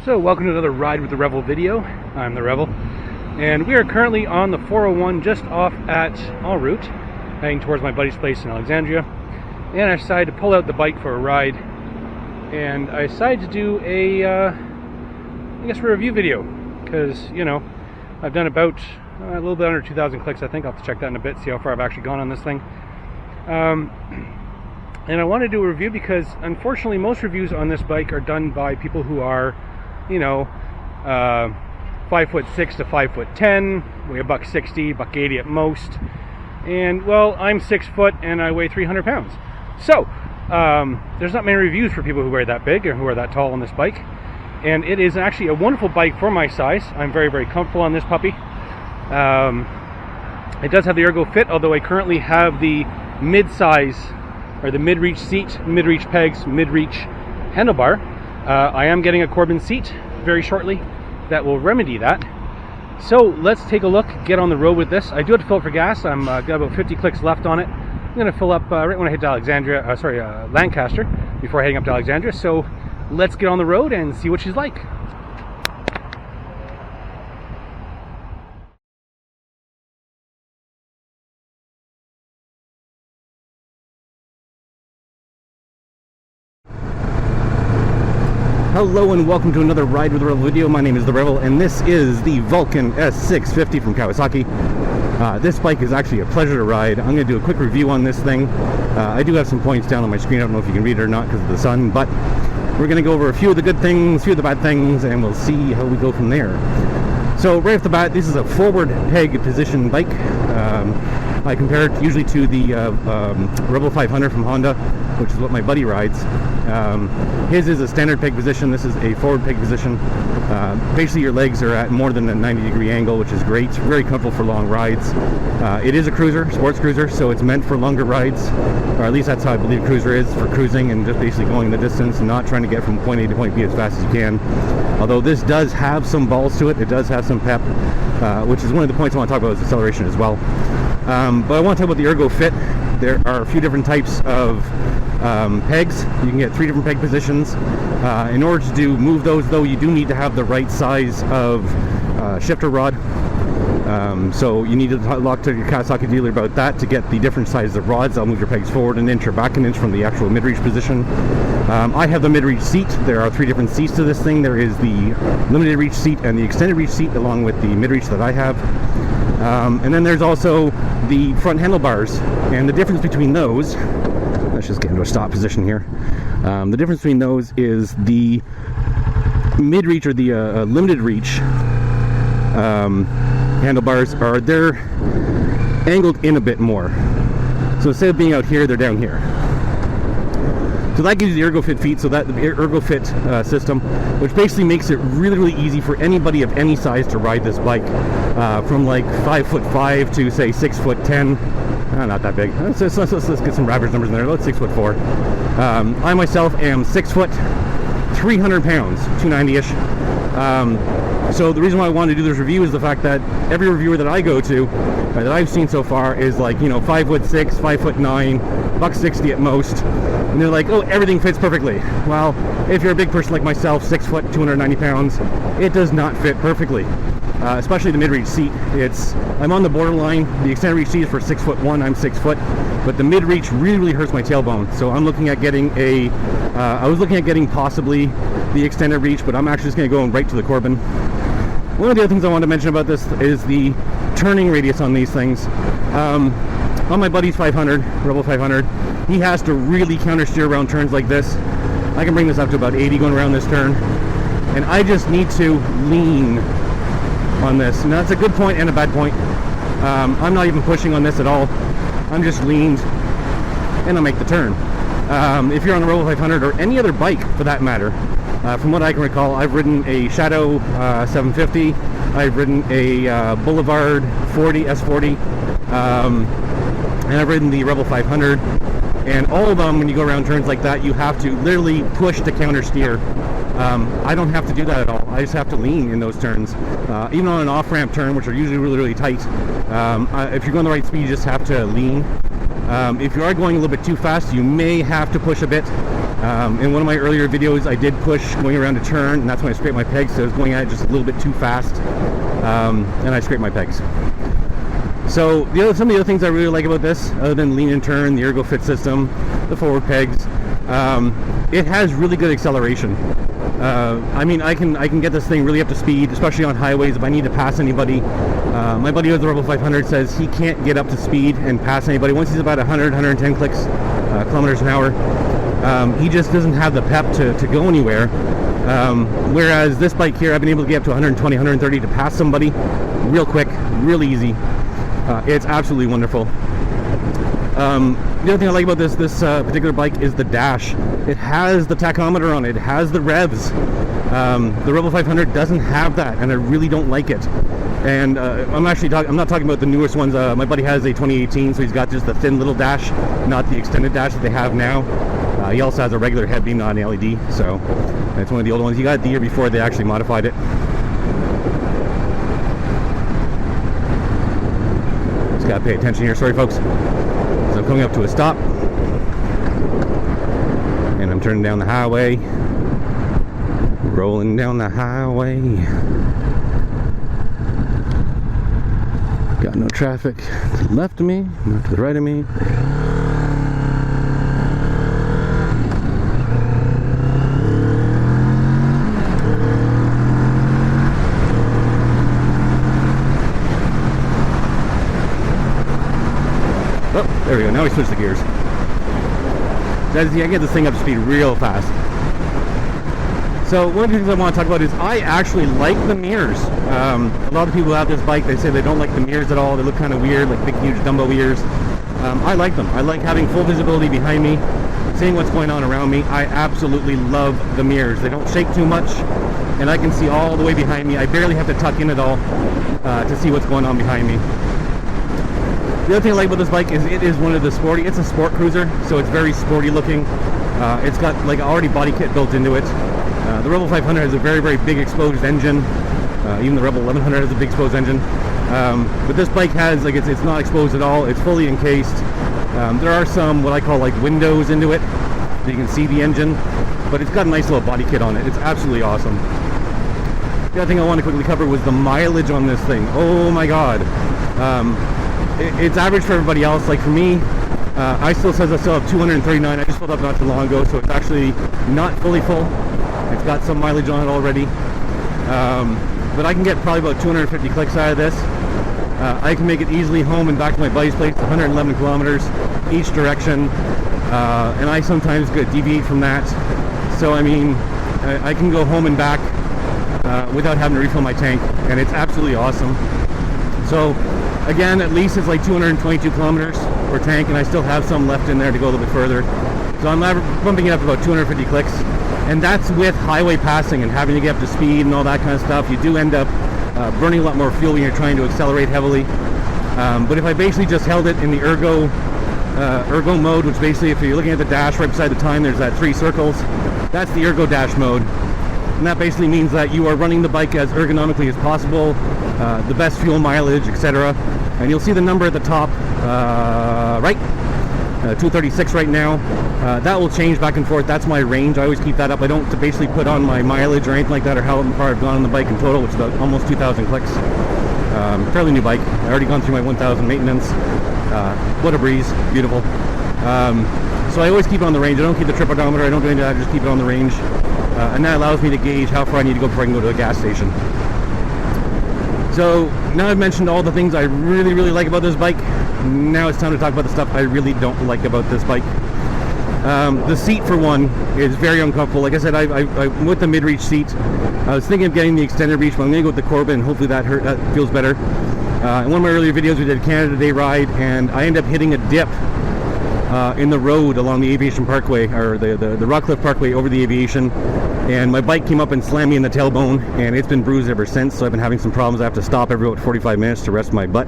So welcome to another Ride with the Revel video. I'm the Revel, and we are currently on the 401 just off at En route, heading towards my buddy's place in Alexandria. And I decided to pull out the bike for a ride, and I decided to do a review video, because, you know, I've done about a little bit under 2,000 clicks. I think I'll have to check that in a bit, see how far I've actually gone on this thing. And I want to do a review because, unfortunately, most reviews on this bike are done by people who are, you know, 5'6" to 5'10", weigh $160, $180 at most. And, well, I'm 6 foot and I weigh 300 pounds. So, there's not many reviews for people who weigh that big or who are that tall on this bike. And it is actually a wonderful bike for my size. I'm very, very comfortable on this puppy. It does have the Ergo Fit, although I currently have the mid-size, or the mid-reach seat, mid-reach pegs, mid-reach handlebar. I am getting a Corbin seat very shortly that will remedy that. So let's take a look, get on the road with this. I do have to fill up for gas. I'm got about 50 clicks left on it. I'm going to fill up right when I head to Lancaster, before heading up to Alexandria. So let's get on the road and see what she's like. Hello and welcome to another Ride with the Revel video. My name is the Revel, and this is the Vulcan S650 from Kawasaki. This bike is actually a pleasure to ride. I'm going to do a quick review on this thing. I do have some points down on my screen. I don't know if you can read it or not because of the sun, but we're going to go over a few of the good things, a few of the bad things, and we'll see how we go from there. So right off the bat, this is a forward peg position bike. I compare it usually to the Revel 500 from Honda, which is what my buddy rides. His is a standard peg position. This is a forward peg position. Basically your legs are at more than a 90-degree angle, which is great. Very comfortable for long rides. It is a cruiser, sports cruiser, so it's meant for longer rides, or at least that's how I believe cruiser is, for cruising and just basically going the distance and not trying to get from point A to point B as fast as you can. Although this does have some balls to it, it does have some pep, which is one of the points I want to talk about, is acceleration as well. But I want to talk about the Ergo Fit. There are a few different types of pegs. You can get 3 different peg positions. In order to move those, though, you do need to have the right size of shifter rod. So you need to talk to your Kawasaki dealer about that to get the different sizes of rods. That'll move your pegs forward an inch or back an inch from the actual mid-reach position. I have the mid-reach seat. There are 3 different seats to this thing. There is the limited reach seat and the extended reach seat, along with the mid-reach that I have. And then there's also the front handlebars, and the difference between those, let's just get into a stop position here. The difference between those is the mid-reach, or the limited reach handlebars, they're angled in a bit more. So instead of being out here, they're down here. So that gives you the Ergo Fit feet, so that the Ergo Fit system, which basically makes it really, really easy for anybody of any size to ride this bike, from like 5'5" to say 6'10". Not that big. Let's get some average numbers in there. Let's 6'4". I myself am 6 foot, 300 pounds, 290-ish. So the reason why I wanted to do this review is the fact that every reviewer that I go to, that I've seen so far, is like, you know, 5'6", 5'9", $160 at most. And they're like, oh, everything fits perfectly. Well, if you're a big person like myself, 6 foot, 290 pounds, it does not fit perfectly. Especially the mid-reach seat. I'm on the borderline. The extended reach seat is for 6'1", I'm 6 foot, but the mid-reach really, really hurts my tailbone. So I'm looking at getting I was looking at getting possibly the extended reach, but I'm actually just going to go right to the Corbin. One of the other things I want to mention about this is the turning radius on these things. On my buddy's 500, Revel 500, he has to really counter steer around turns like this. I can bring this up to about 80 going around this turn, and I just need to lean on this. Now that's a good point and a bad point. I'm not even pushing on this at all. I'm just leaned and I'll make the turn. If you're on a Revel 500 or any other bike for that matter, from what I can recall, I've ridden a Shadow 750, I've ridden a Boulevard 40 S40, and I've ridden the Revel 500, and all of them, when you go around turns like that, you have to literally push to counter steer. I don't have to do that at all. I just have to lean in those turns. Even on an off-ramp turn, which are usually really, really tight, if you're going the right speed, you just have to lean. If you are going a little bit too fast, you may have to push a bit. In one of my earlier videos, I did push going around a turn, and that's when I scraped my pegs, so I was going at it just a little bit too fast, and I scraped my pegs. So some of the other things I really like about this, other than lean and turn, the ErgoFit system, the forward pegs, it has really good acceleration. I mean, I can get this thing really up to speed, especially on highways if I need to pass anybody. My buddy with the Revel 500 says he can't get up to speed and pass anybody. Once he's about 100, 110 kilometers an hour, he just doesn't have the pep to go anywhere. Whereas this bike here, I've been able to get up to 120, 130 to pass somebody real quick, real easy. It's absolutely wonderful. The other thing I like about this particular bike is the dash. It has the tachometer on it. It has the revs. The Revel 500 doesn't have that, and I really don't like it. And I'm not talking about the newest ones. My buddy has a 2018, so he's got just the thin little dash, not the extended dash that they have now. He also has a regular head beam, not an LED. So it's one of the old ones. He got it the year before they actually modified it. Just gotta pay attention here. Sorry, folks. So I'm coming up to a stop, and I'm turning down the highway, rolling down the highway. Got no traffic to the left of me, not to the right of me. Oh, there we go. Now we switch the gears. As you can get this thing up to speed real fast. So one of the things I want to talk about is I actually like the mirrors. A lot of people who have this bike, they say they don't like the mirrors at all. They look kind of weird, like big, huge Dumbo ears. I like them. I like having full visibility behind me, seeing what's going on around me. I absolutely love the mirrors. They don't shake too much, and I can see all the way behind me. I barely have to tuck in at all to see what's going on behind me. The other thing I like about this bike is it is one of the sporty, it's a sport cruiser, so it's very sporty looking. It's got like already body kit built into it. The Revel 500 has a very, very big exposed engine. Even the Revel 1100 has a big exposed engine. But this bike has, like, it's not exposed at all. It's fully encased. There are some, what I call, like, windows into it, so you can see the engine. But it's got a nice little body kit on it. It's absolutely awesome. The other thing I want to quickly cover was the mileage on this thing. Oh my god. It's average for everybody else. Like for me, I still says I still have 239. I just filled up not too long ago, so it's actually not fully full. It's got some mileage on it already. But I can get probably about 250 clicks out of this. I can make it easily home and back to my buddy's place, 111 kilometers each direction. And I sometimes deviate from that. So I mean, I can go home and back without having to refill my tank, and it's absolutely awesome. So again, at least it's like 222 kilometers per tank, and I still have some left in there to go a little bit further. So I'm bumping it up to about 250 clicks, and that's with highway passing and having to get up to speed and all that kind of stuff. You do end up burning a lot more fuel when you're trying to accelerate heavily. But if I basically just held it in the ergo mode, which basically, if you're looking at the dash right beside the time, there's that 3 circles. That's the ergo dash mode. And that basically means that you are running the bike as ergonomically as possible, the best fuel mileage, etc. And you'll see the number at the top, right? 236 right now. That will change back and forth. That's my range. I always keep that up. I don't basically put on my mileage or anything like that, or how far I've gone on the bike in total, which is about almost 2,000 clicks. Fairly new bike. I already gone through my 1,000 maintenance. What a breeze. Beautiful. So I always keep it on the range. I don't keep the trip odometer. I don't do any of that. I just keep it on the range. And that allows me to gauge how far I need to go before I can go to a gas station. So now I've mentioned all the things I really, really like about this bike. Now it's time to talk about the stuff I really don't like about this bike. The seat, for one, is very uncomfortable. Like I said, I'm with the mid-reach seat. I was thinking of getting the extended reach, but I'm going to go with the Corbin, and hopefully that feels better. In one of my earlier videos, we did a Canada Day ride, and I ended up hitting a dip in the road along the Aviation Parkway, or the Rockcliffe Parkway over the Aviation, and my bike came up and slammed me in the tailbone, and it's been bruised ever since. So I've been having some problems. I have to stop every about 45 minutes to rest my butt.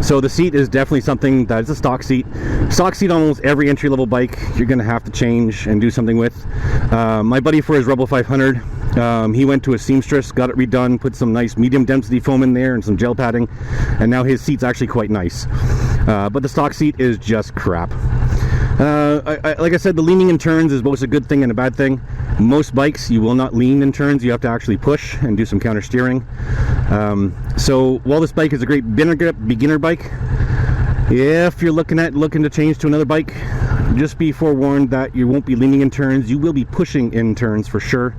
So the seat is definitely something that is a stock seat. Stock seat on almost every entry-level bike you're going to have to change and do something with. My buddy, for his Revel 500, he went to a seamstress, got it redone, put some nice medium density foam in there and some gel padding, and now his seat's actually quite nice. But the stock seat is just crap. Like I said, the leaning in turns is both a good thing and a bad thing. Most bikes, you will not lean in turns. You have to actually push and do some counter steering. So while this bike is a great beginner bike, if you're looking to change to another bike, just be forewarned that you won't be leaning in turns. You will be pushing in turns for sure.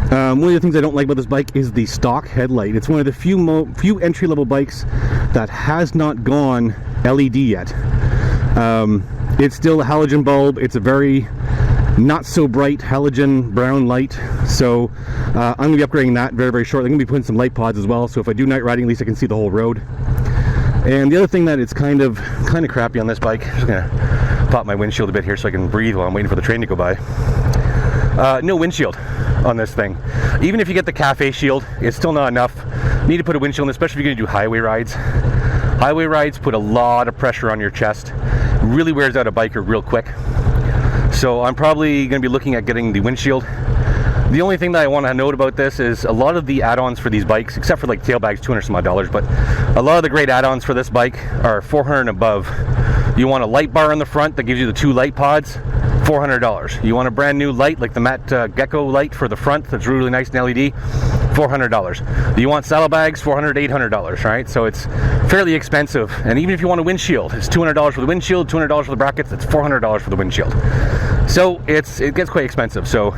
One of the things I don't like about this bike is the stock headlight. It's one of the few entry-level bikes that has not gone LED yet. It's still a halogen bulb. It's a very not so bright halogen brown light. So I'm going to be upgrading that very, very shortly. I'm going to be putting some light pods as well. So if I do night riding, at least I can see the whole road. And the other thing that it's kind of crappy on this bike, I'm just going to pop my windshield a bit here so I can breathe while I'm waiting for the train to go by. No windshield on this thing. Even if you get the cafe shield, it's still not enough. You need to put a windshield in, especially if you're going to do highway rides. Highway rides put a lot of pressure on your chest. It really wears out a biker real quick. So I'm probably going to be looking at getting the windshield. The only thing that I want to note about this is a lot of the add-ons for these bikes, except for like tail bags, $200 some odd, but a lot of the great add-ons for this bike are $400 and above. You want a light bar on the front that gives you the 2 light pods, $400. You want a brand new light like the matte Gecko light for the front that's really nice and LED, $400. You want saddlebags, $400 to $800, right? So it's fairly expensive. And even if you want a windshield, it's $200 for the windshield, $200 for the brackets, it's $400 for the windshield. So it gets quite expensive. So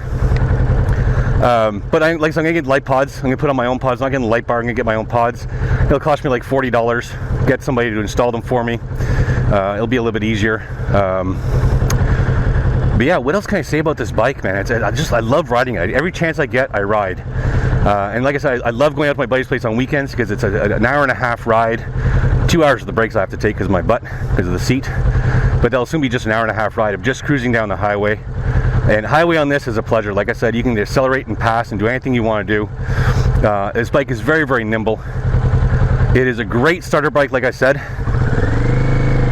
but I'm gonna get light pods. I'm gonna put on my own pods. I'm not getting the light bar. I'm gonna get my own pods. It'll cost me like $40. Get somebody to install them for me. It'll be a little bit easier. But yeah, what else can I say about this bike, man? I love riding it. Every chance I get, I ride. And like I said, I love going out to my buddy's place on weekends because it's an hour and a half ride. 2 hours of the breaks I have to take because of my butt, because of the seat. But that'll soon be just an hour and a half ride of just cruising down the highway. And highway on this is a pleasure. Like I said, you can accelerate and pass and do anything you want to do. This bike is very, very nimble. It is a great starter bike, like I said.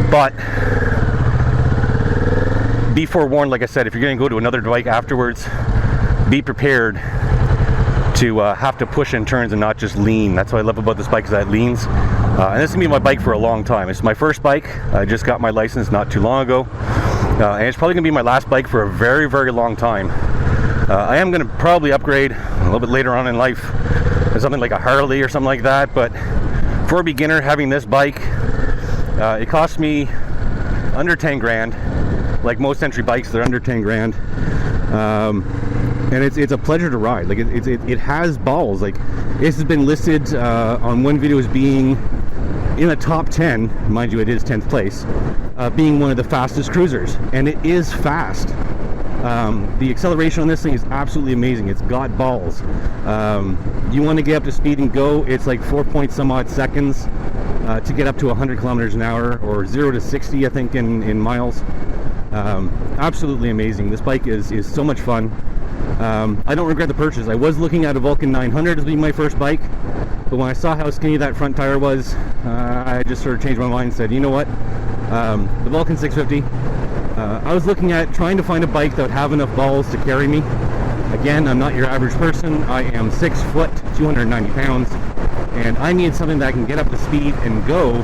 But be forewarned, like I said, if you're going to go to another bike afterwards, be prepared to have to push in turns and not just lean. That's what I love about this bike, is that it leans. And this is going to be my bike for a long time. It's my first bike. I just got my license not too long ago. And it's probably going to be my last bike for a very, very long time. I am going to probably upgrade a little bit later on in life to something like a Harley or something like that. But for a beginner, having this bike, it cost me under 10 grand. Like most entry bikes, they're under 10 grand. And it's a pleasure to ride. Like it has balls. Like this has been listed on one video as being in the top 10, mind you, it is 10th place, being one of the fastest cruisers, and it is fast. The acceleration on this thing is absolutely amazing. It's got balls. You want to get up to speed and go, it's like 4 point some odd seconds to get up to 100 kilometers an hour, or 0 to 60, I think, in miles. Absolutely amazing. This bike is so much fun. I don't regret the purchase. I was looking at a Vulcan 900 as being my first bike, but when I saw how skinny that front tire was, I just sort of changed my mind and said, you know what, the Vulcan 650, I was looking at trying to find a bike that would have enough balls to carry me. Again, I'm not your average person. I am 6 foot, 290 pounds, and I need something that I can get up to speed and go,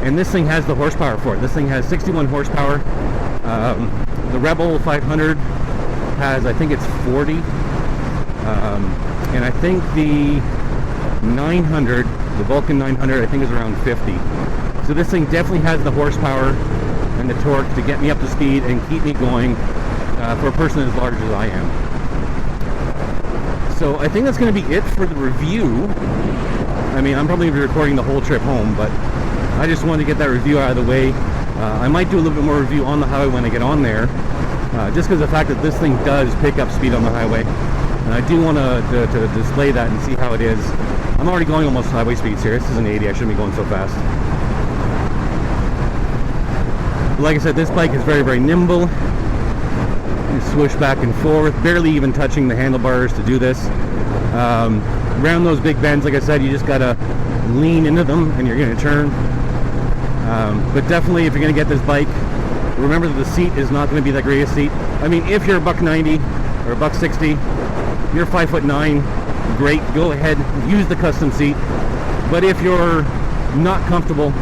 and this thing has the horsepower for it. This thing has 61 horsepower. The Revel 500 has, I think it's 40, and I think the 900, the Vulcan 900, I think is around 50. So this thing definitely has the horsepower and the torque to get me up to speed and keep me going for a person as large as I am. So I think that's going to be it for the review. I mean, I'm probably going to be recording the whole trip home, but I just wanted to get that review out of the way. I might do a little bit more review on the highway when I get on there, just because of the fact that this thing does pick up speed on the highway. And I do want to display that and see how it is. I'm already going almost highway speeds here. This is an 80. I shouldn't be going so fast. But like I said, this bike is very, very nimble. You swoosh back and forth, barely even touching the handlebars to do this. Around those big bends, like I said, you just gotta lean into them and you're gonna turn. But definitely, if you're gonna get this bike, remember that the seat is not gonna be the greatest seat. I mean, if you're a $190 or a $160, you're 5'9", great, go ahead, use the custom seat. But if you're not comfortable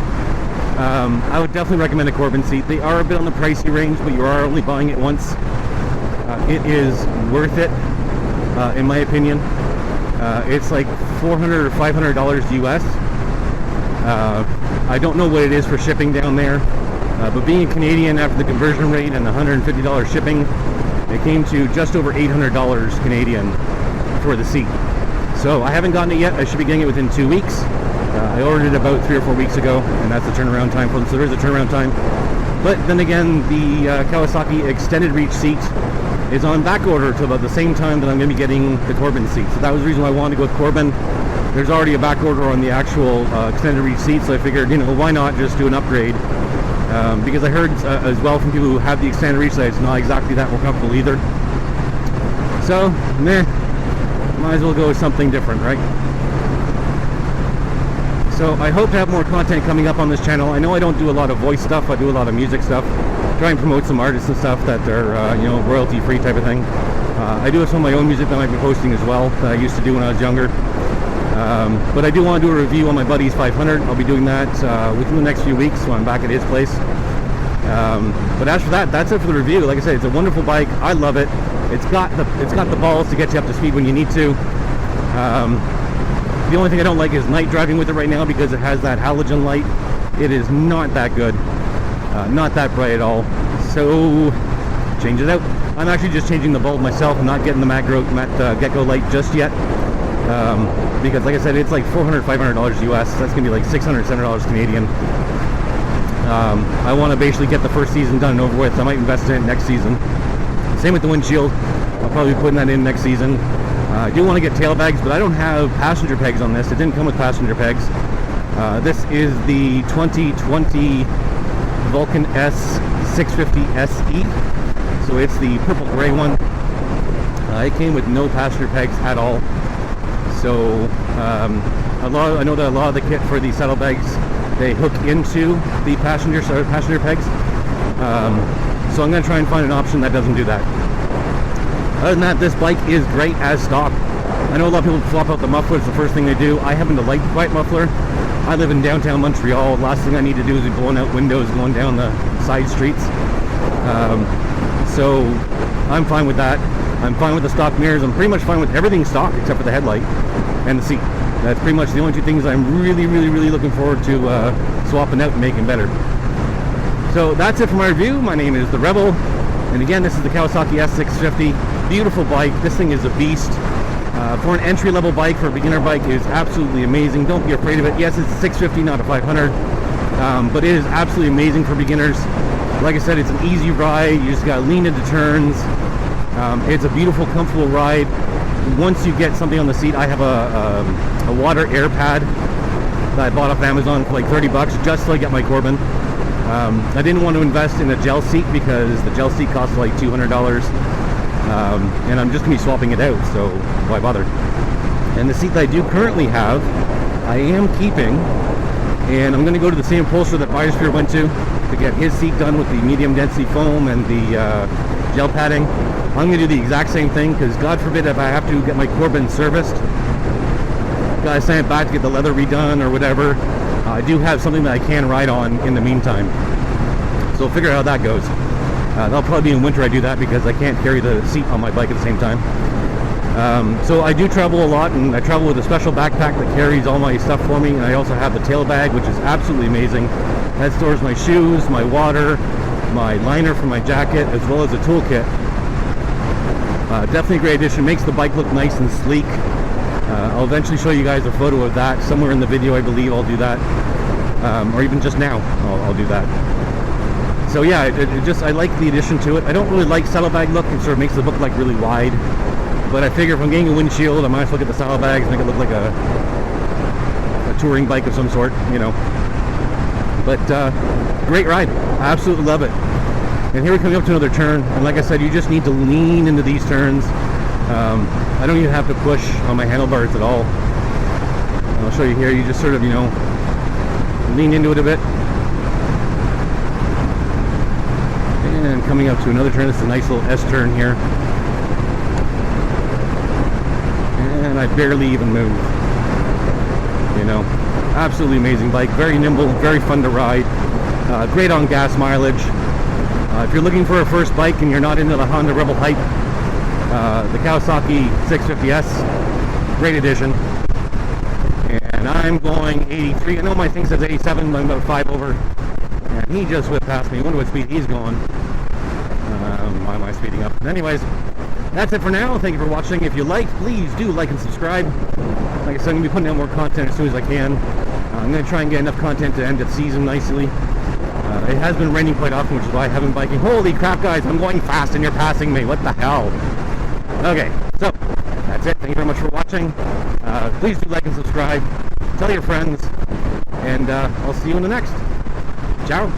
I would definitely recommend a Corbin seat. They are a bit on the pricey range, but you are only buying it once. It is worth it, in my opinion. It's like $400 or $500 US. I don't know what it is for shipping down there, but being a Canadian, after the conversion rate and the $150 shipping, it came to just over $800 Canadian for the seat. So I haven't gotten it yet. I should be getting it within 2 weeks. I ordered it about 3 or 4 weeks ago, and that's the turnaround time for them. So there is a turnaround time. But then again, the Kawasaki extended reach seat is on back order to about the same time that I'm going to be getting the Corbin seat. So that was the reason why I wanted to go with Corbin. There's already a back order on the actual extended reach seat, so I figured, why not just do an upgrade? Because I heard as well from people who have the extended reach that it's not exactly that more comfortable either. So, might as well go with something different, right? So I hope to have more content coming up on this channel. I know I don't do a lot of voice stuff. I do a lot of music stuff. Try and promote some artists and stuff that are, royalty free type of thing. I do have some of my own music that I might be posting as well that I used to do when I was younger. But I do want to do a review on my buddy's 500. I'll be doing that within the next few weeks when I'm back at his place. But as for that, that's it for the review. Like I said, it's a wonderful bike. I love it. It's got the balls to get you up to speed when you need to. The only thing I don't like is night driving with it right now because it has that halogen light. It is not that good. Not that bright at all. So, change it out. I'm actually just changing the bulb myself. I'm not getting the matte get-go light just yet. Because like I said, it's like $400, $500 US. That's going to be like $600, $700 Canadian. I want to basically get the first season done and over with. I might invest in it next season. Same with the windshield. I'll probably be putting that in next season. I do want to get tail bags, but I don't have passenger pegs on this. It didn't come with passenger pegs. This is the 2020 Vulcan S650 SE. So it's the purple gray one. It came with no passenger pegs at all. So I know that a lot of the kit for the saddlebags, they hook into the passenger pegs. So I'm going to try and find an option that doesn't do that. Other than that, this bike is great as stock. I know a lot of people swap out the muffler. It's the first thing they do. I happen to like the white muffler. I live in downtown Montreal. The last thing I need to do is be blowing out windows going down the side streets. So I'm fine with that. I'm fine with the stock mirrors. I'm pretty much fine with everything stock except for the headlight and the seat. That's pretty much the only two things I'm really looking forward to swapping out and making better. So that's it for my review. My name is the Revel, and again, this is the Kawasaki S650. Beautiful bike. This thing is a beast. For an entry-level bike, for a beginner bike, it is absolutely amazing. Don't be afraid of it. Yes, it's a 650, not a 500, but it is absolutely amazing for beginners. Like I said, it's an easy ride. You just got to lean into turns. It's a beautiful, comfortable ride. Once you get something on the seat, I have a water air pad that I bought off Amazon for like 30 bucks just so I get my Corbin. I didn't want to invest in a gel seat because the gel seat costs like $200. And I'm just going to be swapping it out, so why bother? And the seat that I do currently have, I am keeping, and I'm going to go to the same upholsterer that Biosphere went to get his seat done with the medium density foam and the gel padding. I'm going to do the exact same thing because God forbid if I have to get my Corbin serviced, gotta send it back to get the leather redone or whatever. I do have something that I can ride on in the meantime, so we'll figure out how that goes. That'll probably be in winter I do that because I can't carry the seat on my bike at the same time. So I do travel a lot, and I travel with a special backpack that carries all my stuff for me, and I also have the tail bag, which is absolutely amazing. That stores my shoes, my water, my liner for my jacket, as well as a toolkit. Definitely a great addition. Makes the bike look nice and sleek. I'll eventually show you guys a photo of that somewhere in the video. I believe I'll do that, or even just now I'll do that. So yeah, I like the addition to it. I don't really like saddlebag look. It sort of makes it look like really wide. But I figure if I'm getting a windshield, I might as well get the saddlebags and make it look like a touring bike of some sort, But great ride. I absolutely love it. And here we're coming up to another turn. And like I said, you just need to lean into these turns. I don't even have to push on my handlebars at all. I'll show you here. You just sort of, lean into it a bit. And coming up to another turn. It's a nice little S-turn here. And I barely even move. Absolutely amazing bike. Very nimble, very fun to ride. Great on gas mileage. If you're looking for a first bike and you're not into the Honda Revel hype, the Kawasaki 650S, great addition. And I'm going 83. I know my thing says 87, but I'm about 5 over. And he just whipped past me. I wonder what speed he's going. Why am I speeding up? Anyways, that's it for now. Thank you for watching. If you liked, please do like and subscribe. Like I said, I'm going to be putting out more content as soon as I can. I'm going to try and get enough content to end the season nicely. It has been raining quite often, which is why I haven't been biking. Holy crap, guys, I'm going fast and you're passing me. What the hell? Okay, so that's it. Thank you very much for watching. Please do like and subscribe. Tell your friends. And I'll see you in the next. Ciao.